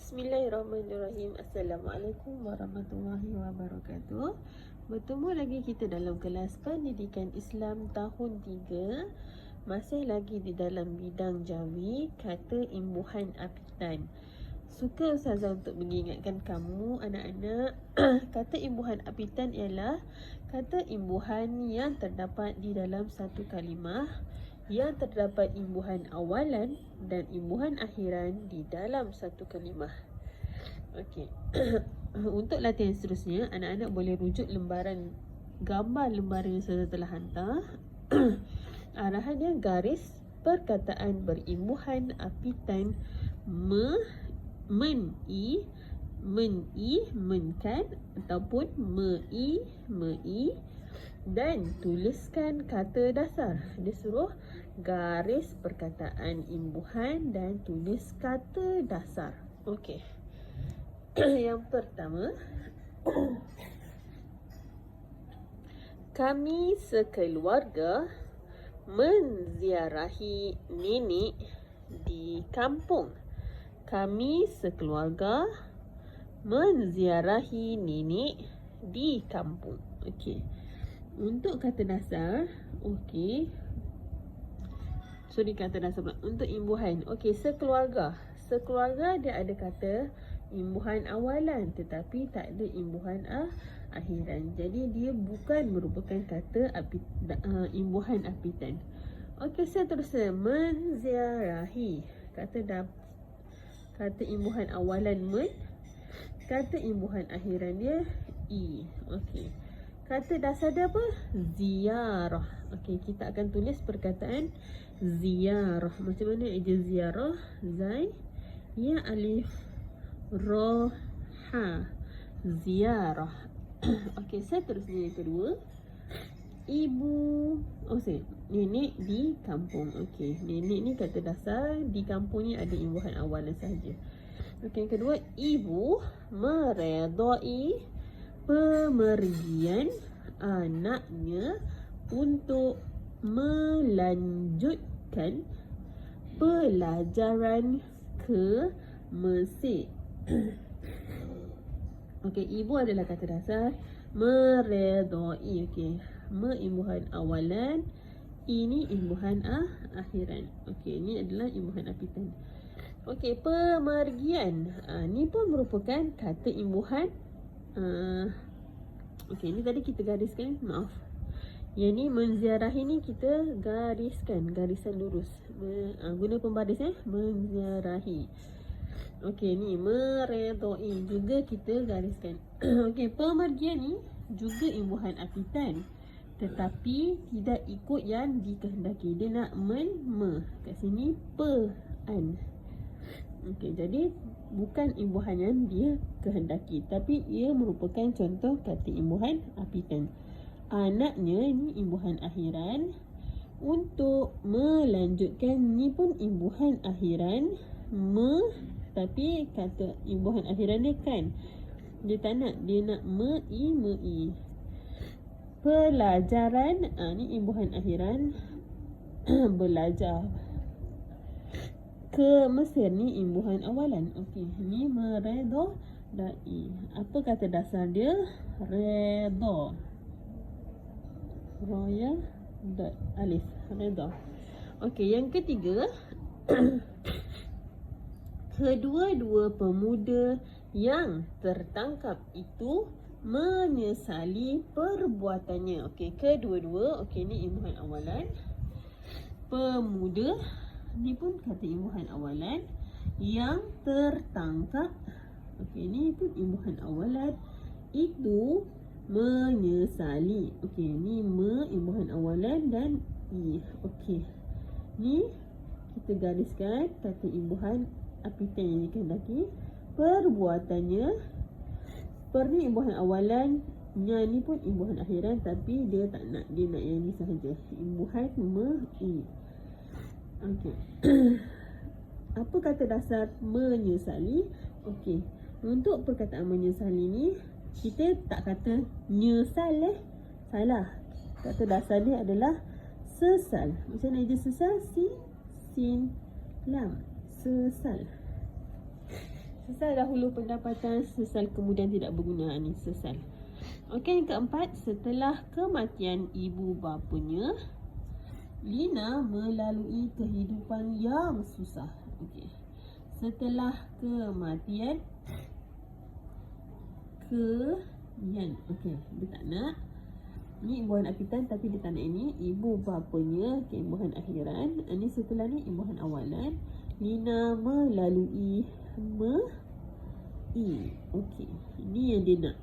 Bismillahirrahmanirrahim. Assalamualaikum warahmatullahi wabarakatuh. Bertemu lagi kita dalam kelas Pendidikan Islam tahun 3. Masih lagi di dalam bidang jawi, kata imbuhan apitan. Suka Ustazah untuk mengingatkan kamu anak-anak kata imbuhan apitan ialah kata imbuhan yang terdapat di dalam satu kalimah, yang terdapat imbuhan awalan dan imbuhan akhiran di dalam satu kalimah. Okey. Untuk latihan seterusnya, anak-anak boleh rujuk gambar lembaran yang saya telah hantar. Arahannya garis perkataan berimbuhan apitan menkan ataupun mei dan tuliskan kata dasar. Dia suruh garis perkataan imbuhan dan tulis kata dasar. Okey. Yang pertama, kami sekeluarga menziarahi nenek di kampung. Kami sekeluarga menziarahi nenek di kampung. Okey. Untuk kata dasar, okey. Kata dasar pula. Untuk imbuhan, okey, sekeluarga. Sekeluarga dia ada kata imbuhan awalan tetapi tak ada imbuhan akhiran. Jadi dia bukan merupakan kata imbuhan apitan. Okey, seterusnya menziarahi. Kata imbuhan awalan kata imbuhan akhiran dia i. Okey. Kata dasar dia apa? Ziarah. Okey, kita akan tulis perkataan ziarah. Macam mana eja ziarah? Zai, ya, alif, ra, ha. Ziarah. Okey, seterusnya yang kedua. Nenek di kampung. Okey, nenek ni kata dasar, di kampung ni ada imbuhan awalan sahaja. Okey, yang kedua, ibu meredai pemergian anaknya untuk melanjutkan pelajaran ke Mesir. Okey, ibu adalah kata dasar, meredai. Okey, imbuhan awalan, ini imbuhan akhiran. Okey, ini adalah imbuhan apitan. Okey, pemergian. Ni pun merupakan kata imbuhan. Okey, ni tadi kita gariskan, maaf. Yang ni menziarahi ni kita gariskan, garisan lurus. Guna pembaris menziarahi. Okey, ni meredai juga kita gariskan. Okey, pemergian ni juga imbuhan apitan tetapi tidak ikut yang dikehendaki. Dia nak kat sini an. Okey, jadi bukan imbuhan yang dia kehendaki, tapi ia merupakan contoh kata imbuhan apitan. Anaknya ni imbuhan akhiran. Untuk melanjutkan ni pun imbuhan akhiran. Tapi kata imbuhan akhiran dia kan. Dia tak nak, dia nak mei. Pelajaran, ni imbuhan akhiran. Belajar ke Mesir ni imbuhan awalan. Okey, ni meredai. Apa kata dasar dia? Reda. Raya dot alif, reda. Okey, yang ketiga. Kedua-dua pemuda yang tertangkap itu menyesali perbuatannya. Okey, kedua-dua. Okey, ni imbuhan awalan. Pemuda ni pun kata imbuhan awalan. Yang tertangkap, okey, ni pun imbuhan awalan. Itu menyesali. Okey, ni imbuhan awalan dan i. Okey, ni kita gariskan kata imbuhan apitan yang dikehendaki. Perbuatannya, ni imbuhan awalan, ni pun imbuhan akhiran tapi dia tak nak, dia nak yang ni sahaja, imbuhan mei. Okey. Apa kata dasar menyesali? Okey, untuk perkataan menyesali ni kita tak kata nyesal salah. Kata dasar dia adalah sesal. Macam mana dia sesal? Sin lam, sesal. Sesal dahulu pendapatan, sesal kemudian tidak berguna. Ni sesal. Okey, yang keempat, setelah kematian ibu bapanya, Lina melalui kehidupan yang susah. Okey. Setelah kematian okey, dia tak nak ni imbuhan apitan, tapi dia tak nak ini ibu bapanya, okay, imbuhan akhiran. Ini setelah ni imbuhan awalan. Lina melalui okey, ini yang dia nak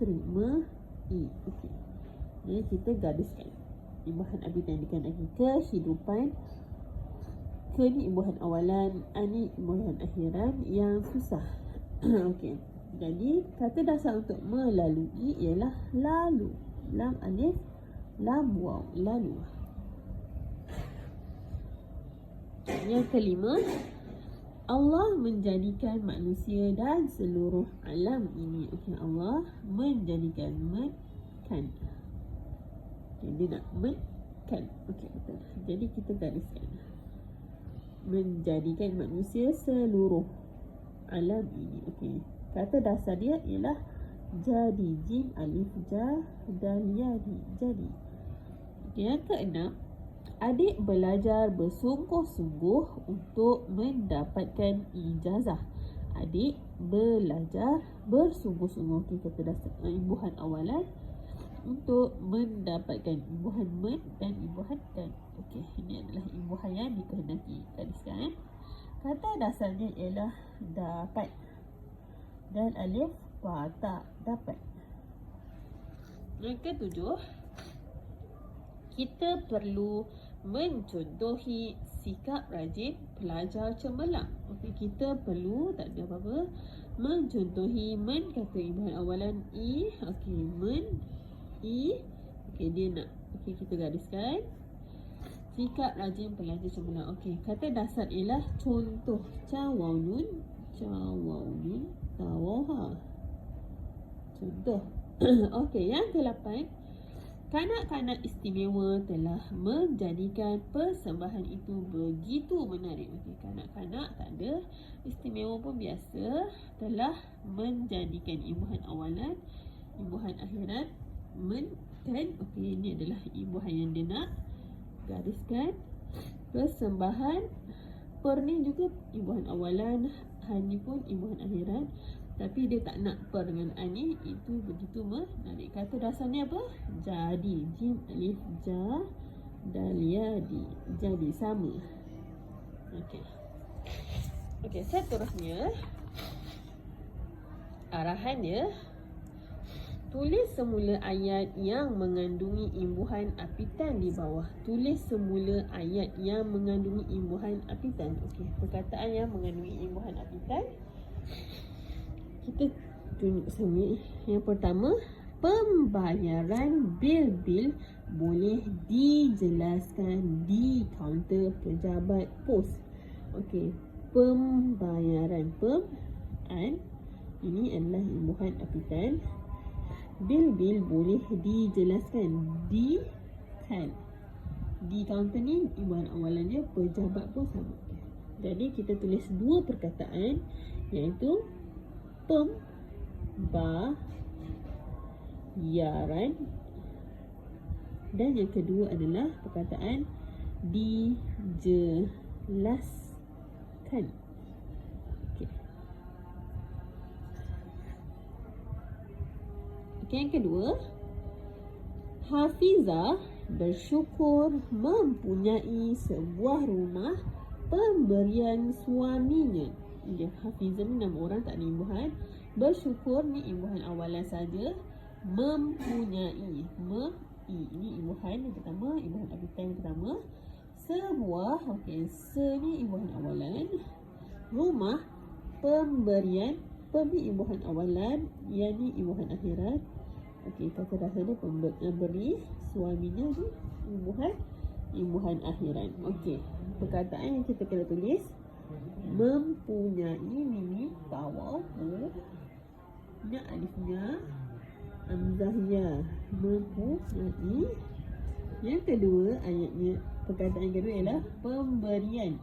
okey. Jadi kita gariskan imbuhan apitan dikarenakan kehidupan. Ke ni imbuhan awalan, ni imbuhan akhiran yang susah. Okey. Jadi kata dasar untuk melalui ialah lalu. Lam alif, lam waw, lalu. Yang kelima, Allah menjadikan manusia dan seluruh alam ini. Okey, Allah menjadikan kan. Okay, dia nak kan. Okey, betul. Jadi kita gariskan. Menjadikan manusia seluruh alam ini. Okey. Kata dasar dia ialah jadi, jim alif dal ya di. Jadi. Okey, yang keenam, adik belajar bersungguh-sungguh untuk mendapatkan ijazah. Adik belajar bersungguh-sungguh. Okey, kata dasar imbuhan awalan untuk mendapatkan imbuhan dan imbuhan kan. Okey, ini adalah imbuhan yang dikehendaki. Gariskan. Kata dasarnya ialah dapat. Dan alif tak dapat. Yang ketujuh, kita perlu mencontohi sikap rajin pelajar cemerlang. Okey, kita perlu, tak ada apa-apa, mencontohi kata imbuhan awalan okey, okey, dia nak, okey, kita gariskan sikap rajin pelajar cemerlang. Okey, kata dasar ialah contoh. Cawawnun tawaha. Contoh. Okey, yang ke-8, kanak-kanak istimewa telah menjadikan persembahan itu begitu menarik. Okey, kanak-kanak tak ada, istimewa pun biasa, telah menjadikan imbuhan awalan, imbuhan akhiran kan. Okey, ini adalah imbuhan yang dia nak. Gariskan. Persembahan ni juga imbuhan awalan, ni pun imbuhan akhiran, tapi dia tak nak dengan ni, itu begitu menarik. Kata dasarnya apa? Jadi, jim alif dal ya di. Jadi, sama. Okey. Okey, seterusnya arahannya, tulis semula ayat yang mengandungi imbuhan apitan di bawah. Tulis semula ayat yang mengandungi imbuhan apitan. Okey, perkataan yang mengandungi imbuhan apitan. Kita tunjuk sini. Yang pertama, pembayaran bil-bil boleh dijelaskan di kaunter pejabat pos. Okey, pembayaran ini adalah imbuhan apitan. Bil-bil boleh dijelaskan di kaunter ni, imbuhan awalan dia, pejabat pun sama. Jadi kita tulis dua perkataan, iaitu pembayaran, dan yang kedua adalah perkataan dijelaskan. Yang kedua, Hafizah bersyukur mempunyai sebuah rumah pemberian suaminya. Hafizah ni nama orang, tak ada imbuhan. Bersyukur ni imbuhan awalan saja. Mempunyai, ini imbuhan yang pertama, imbuhan apitan yang pertama. Sebuah, okey, ni imbuhan awalan. Rumah pemberian, ni imbuhan awalan, yang ni imbuhan akhirat. Okey, kata dasar dia pemberi, suaminya ni imbuhan akhiran. Okey, perkataan yang kita kena tulis, mempunyai, ini bawah ni alifnya, hamzahnya, mempunyai. Yang kedua, ayatnya, perkataan yang kedua ialah pemberian.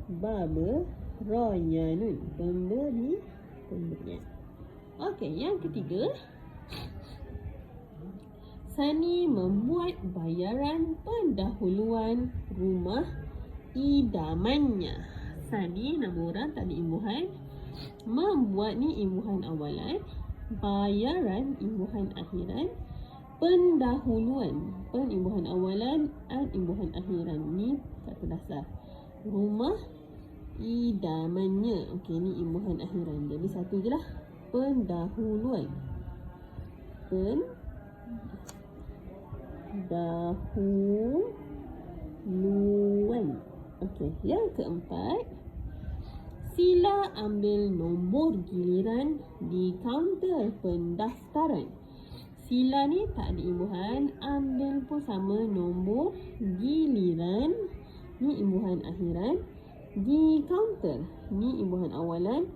Baba Royanun, pemberian. Okey, yang ketiga, Sani membuat bayaran pendahuluan rumah idamannya. Sani nama orang, tak ada imbuhan. Membuat ni imbuhan awalan, bayaran imbuhan akhiran, pendahuluan imbuhan awalan, imbuhan akhiran. Ni kata dasar. Rumah idamannya. Okey, ni imbuhan akhiran. Jadi satu je lah. Pendahuluan. Pendahuluan. Okey, yang keempat, sila ambil nombor giliran di kaunter pendaftaran. Sila ni tak ada imbuhan, ambil pun sama, nombor giliran ni imbuhan akhiran, di kaunter ni imbuhan awalan,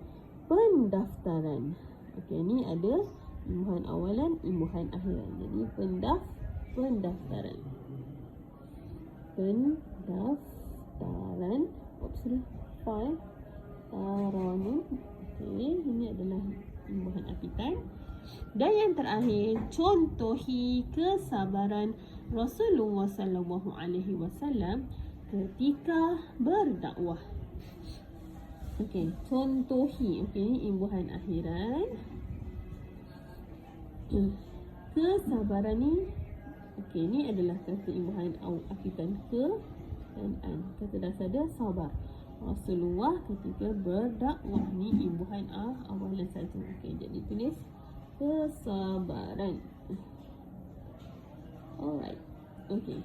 pendaftaran. Okey, ni ada imbuhan awalan, imbuhan akhiran. Jadi pendaftaran. Pendaftaran. Taranun. Okey, ini adalah imbuhan apitan. Dan yang terakhir, contohi kesabaran Rasulullah SAW ketika berdakwah. Okey, contohi. Okey, ini imbuhan akhiran. Kesabaran ni, okey, ni adalah kata imbuhan apitan ke dan an. Kata dasar dia sabar. Rasulullah ketika berdakwah, ni imbuhan awalan satu. Okey, jadi tulis kesabaran. Alright. Okey.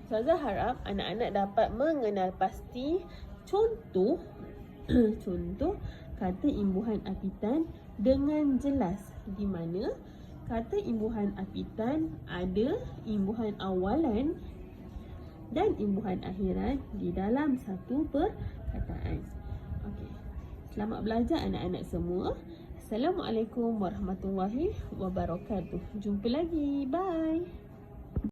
Ustazah harap anak-anak dapat mengenal pasti contoh kata imbuhan apitan dengan jelas, di mana kata imbuhan apitan ada imbuhan awalan dan imbuhan akhiran di dalam satu perkataan. Okey. Selamat belajar anak-anak semua. Assalamualaikum warahmatullahi wabarakatuh. Jumpa lagi. Bye.